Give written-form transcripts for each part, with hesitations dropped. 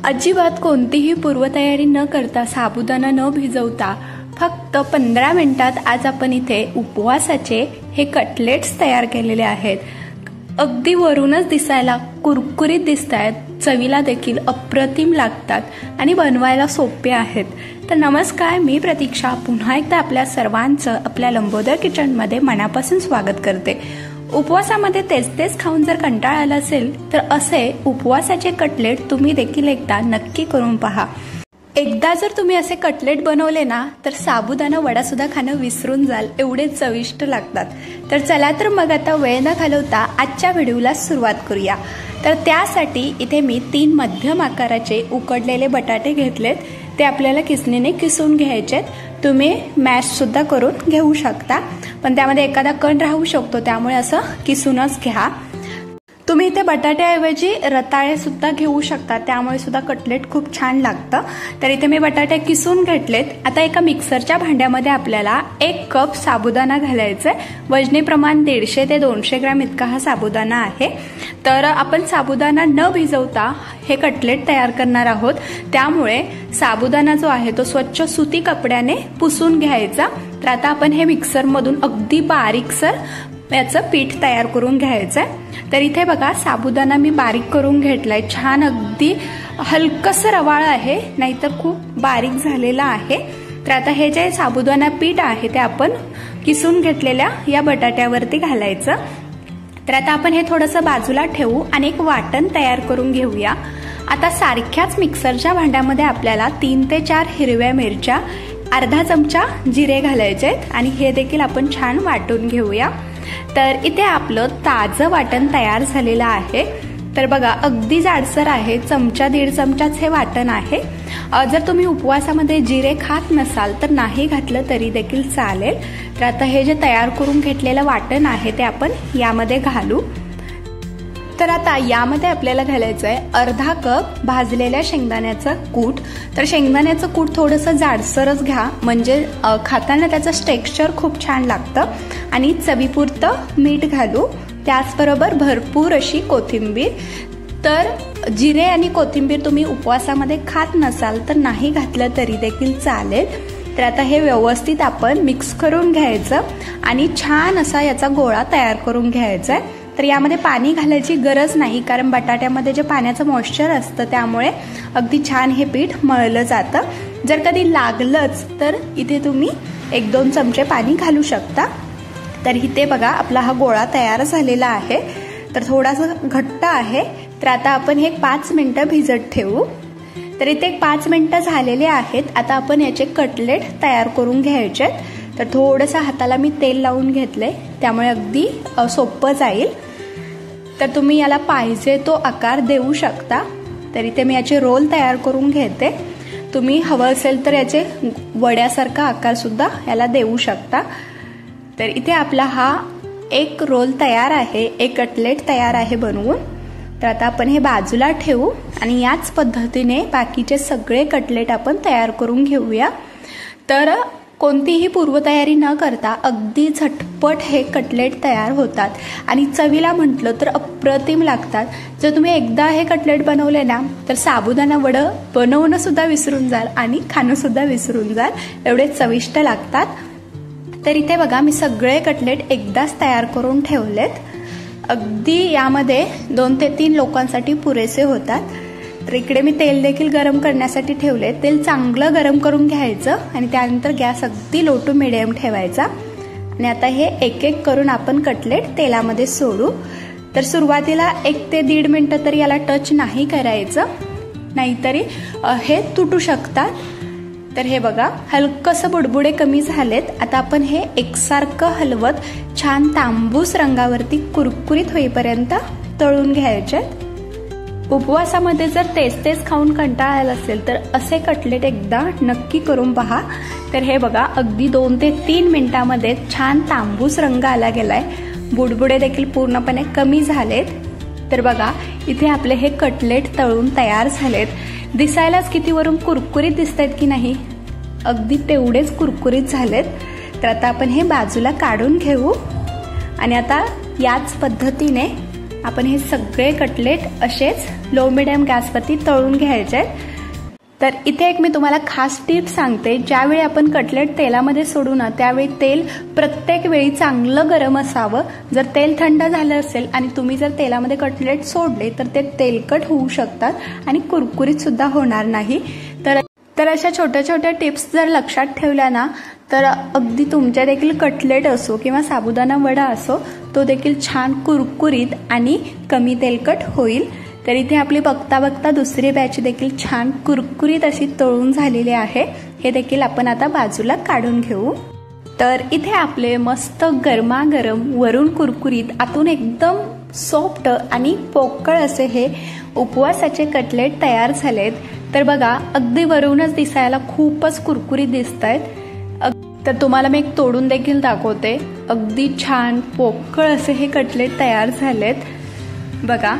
अजिबात कोणतीही पूर्वतयारी न करता, साबुदाणा न भिजवता फक्त 15 मिनिटात आज आपण इथे उपवासाचे हे कटलेट्स तयार केलेले आहेत. अगदी वरूनच दिसायला कुरकुरीत दिसतायत, चवीला देखील अप्रतिम लागतात आणि बनवायला सोपे आहेत. तर नमस्कार, मी प्रतीक्षा पुन्हा एकदा आपल्या सर्वांचं आपल्या लंबोदर किचनमध्ये मनापासून स्वागत करते. उपवासामध्ये तेच खाऊन जर कंटाळा आला असेल तर असे उपवासाचे कटलेट तुम्ही देखील एकदा नक्की करून पहा. एकदा जर तुम्ही असे कटलेट बनवले ना तर साबुदाणा वडा सुद्धा खाणं विसरून जाल, एवढे चविष्ट लागतात. तर चला तर मग आता वेळ न घालवता आजच्या व्हिडिओला सुरुवात करूया. तर त्यासाठी इथे मी 3 मध्यम आकाराचे उकडलेले बटाटे घेतलेत. ते आपल्याला किसणीने किसून घ्यायचेत. तुम्ही मॅश सुद्धा करून घेऊ शकता, पण त्यामध्ये एखादा कण राहू शकतो, त्यामुळे असं किसूनच घ्या. तुम्ही इथे बटाट्याऐवजी रताळे सुद्धा घेऊ शकता, त्यामुळे सुद्धा कटलेट खूप छान लागतं. तर इथे मी बटाटे किसून घेतलेत. आता एका मिक्सरच्या भांड्यामध्ये आपल्याला 1 कप साबुदाणा घालायचा आहे. वजनी प्रमाण 150 ते 200 ग्रॅम इतका हा साबुदाणा आहे. तर आपण साबुदाणा न भिजवता हे कटलेट तयार करणार आहोत, त्यामुळे साबुदाणा जो आहे तो स्वच्छ सुती कपड्याने पुसून घ्यायचा. तर आता आपण हे मिक्सरमधून अगदी बारीकसर याचं पीठ तयार करून घ्यायचंय. तर इथे बघा साबुदाणा मी बारीक करून घेतलाय. छान अगदी हलकसं रवाळ आहे, नाहीतर खूप बारीक झालेला आहे. तर आता हे जे साबुदाणा पीठ आहे ते आपण किसून घेतलेल्या या बटाट्यावरती घालायचं. तर आता आपण हे थोडंसं बाजूला ठेवू आणि एक वाटण तयार करून घेऊया. आता सारख्याच मिक्सरच्या भांड्यामध्ये आपल्याला 3 ते 4 हिरव्या मिरच्या, अर्धा चमचा जिरे घालायचे आणि हे देखील आपण छान वाटून घेऊया. तर इथे आपलं ताजं वाटण तयार झालेलं आहे. तर बघा अगदी जाडसर आहे, 1-1.5 चमचाच हे वाटण आहे. जर तुम्ही उपवासामध्ये जिरे खात नसाल तर नाही घातलं तरी देखील चालेल. तर आता हे जे तयार करून घेतलेलं वाटण आहे ते आपण यामध्ये घालू. तर आता यामध्ये आपल्याला घालायचं आहे अर्धा कप भाजलेल्या शेंगदाण्याचं कूट. तर शेंगदाण्याचं कूट थोडंसं जाडसरच घ्या, म्हणजे खाताना त्याचं टेक्स्चर खूप छान लागतं. आणि चवीपुरतं मीठ घालू, त्याचबरोबर भरपूर अशी कोथिंबीर. तर जिरे आणि कोथिंबीर तुम्ही उपवासामध्ये खात नसाल तर नाही घातलं तरी देखील चालेल. तर आता हे व्यवस्थित आपण मिक्स करून घ्यायचं आणि छान असा याचा गोळा तयार करून घ्यायचा आहे. तर यामध्ये पाणी घालायची गरज नाही, कारण बटाट्यामध्ये जे पाण्याचं मॉइश्चर असतं त्यामुळे अगदी छान हे पीठ मळलं जातं. जर कधी लागलंच तर इथे तुम्ही 1-2 चमचे पाणी घालू शकता. तर इथे बघा आपला हा गोळा तयार झालेला आहे. तर थोडासा घट्ट आहे. तर आता आपण हे 5 मिनिटं भिजत ठेवू. तर इथे 5 मिनिटं झालेले आहेत. आता आपण याचे कटलेट तयार करून घ्यायचे. तर थोडंसं हाताला मी तेल लावून घेतलंय, त्यामुळे अगदी सोपं जाईल. तर तुम्ही याला पाहिजे तो आकार देऊ शकता. तर इथे मी याचे रोल तयार करून घेते. तुम्ही हवं असेल तर याचे वड्यासारखा आकार सुद्धा याला देऊ शकता. तर इथे आपला हा एक रोल तयार आहे, एक कटलेट तयार आहे बनवून. तर आता आपण हे बाजूला ठेवू आणि याच पद्धतीने बाकीचे सगळे कटलेट आपण तयार करून घेऊया. तर कोणतीही पूर्वतयारी न करता अगदी झटपट हे कटलेट तयार होतात आणि चवीला म्हटलं तर अप्रतिम लागतात. जर तुम्ही एकदा हे कटलेट बनवले ना तर साबुदाणा वडं बनवणं सुद्धा विसरून जाल आणि खाणं सुद्धा विसरून जाल, एवढे चविष्ट लागतात. तर इथे बघा मी सगळे कटलेट एकदाच तयार करून ठेवलेत. अगदी यामध्ये 2 ते 3 लोकांसाठी पुरेसे होतात. तर इकडे मी तेल देखील गरम करण्यासाठी ठेवले. तेल चांगलं गरम करून घ्यायचं आणि त्यानंतर गॅस अगदी लो टू मिडियम ठेवायचा. आणि आता हे एक करून आपण कटलेट तेलामध्ये सोडू. तर सुरुवातीला 1 ते 1.5 मिनिटं तरी याला टच नाही करायचं, नाहीतरी हे तुटू शकतात. तर हे बघा हलकसं बुडबुडे कमी झालेत. आता आपण हे एकसारखं हलवत छान तांबूस रंगावरती कुरकुरीत होईपर्यंत तळून घ्यायचे. उपवासामध्ये जर तेच खाऊन कंटाळा आला असेल तर असे कटलेट एकदा नक्की करून पहा. तर हे बघा अगदी 2 ते 3 मिनिटांमध्ये छान तांबूस रंग आला गेलाय. बुडबुडे देखील पूर्णपणे कमी झालेत. तर बघा इथे आपले हे कटलेट तळून तयार झालेत. दिसायलाच किती वरून कुरकुरीत दिसतायत की नाही, अगदी तेवढेच कुरकुरीत झालेत. तर आता आपण हे बाजूला काढून घेऊ आणि आता याच पद्धतीने आपण हे सगळे कटलेट असेच लो मिडियम गॅसवरती तळून घ्यायचे। तर इथे एक मी तुम्हाला खास टिप सांगते, ज्यावेळी आपण कटलेट तेलामध्ये सोडू ना त्यावेळी तेल प्रत्येक वेळी चांगलं गरम असावं। जर तेल थंड झालं असेल आणि तुम्ही जर तेलामध्ये कटलेट सोडले तर ते तेलकट होऊ शकतात आणि कुरकुरीत सुद्धा होणार नाही। तर अशा छोट्या छोट्या टिप्स जर लक्षात ठेवल्या ना तर अगदी तुमच्या देखील कटलेट असो किंवा साबुदाणा वडा असो तो देखील छान कुरकुरीत आणि कमी तेलकट होईल। तर इथे आपली बघता बघता दुसरी बॅच देखील छान कुरकुरीत अशी तळून झालेली आहे। हे देखील आपण आता बाजूला काढून घेऊ। तर इथे आपले मस्त गरमागरम वरून कुरकुरीत आतून एकदम सॉफ्ट आणि पोकळ असे हे उपवासाचे कटलेट तयार झालेत। तर बघा अगदी वरूनच दिसायला खूपच कुरकुरीत दिसतायत। तर तुम्हाला मी एक तोडून देखील दाखवते। अगदी छान पोकळ असे हे कटलेट तयार झालेत। बघा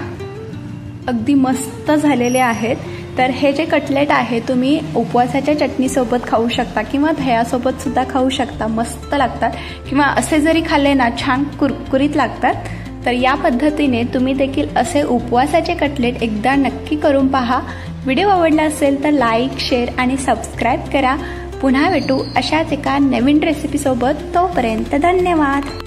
अगदी मस्त झालेले आहेत। तर हे जे कटलेट आहे तुम्ही उपवासाच्या चटणीसोबत खाऊ शकता किंवा दह्यासोबत सुद्धा खाऊ शकता, मस्त लागतात। किंवा असे जरी खाल्ले ना छान कुरकुरीत लागतात। तर या पद्धतीने तुम्ही देखील असे उपवासाचे कटलेट एकदा नक्की करून पहा। व्हिडिओ आवडला असेल तर लाईक, शेअर आणि सबस्क्राईब करा। पुन्हा भेटू अशाच एका नवीन रेसिपीसोबत। तोपर्यंत धन्यवाद।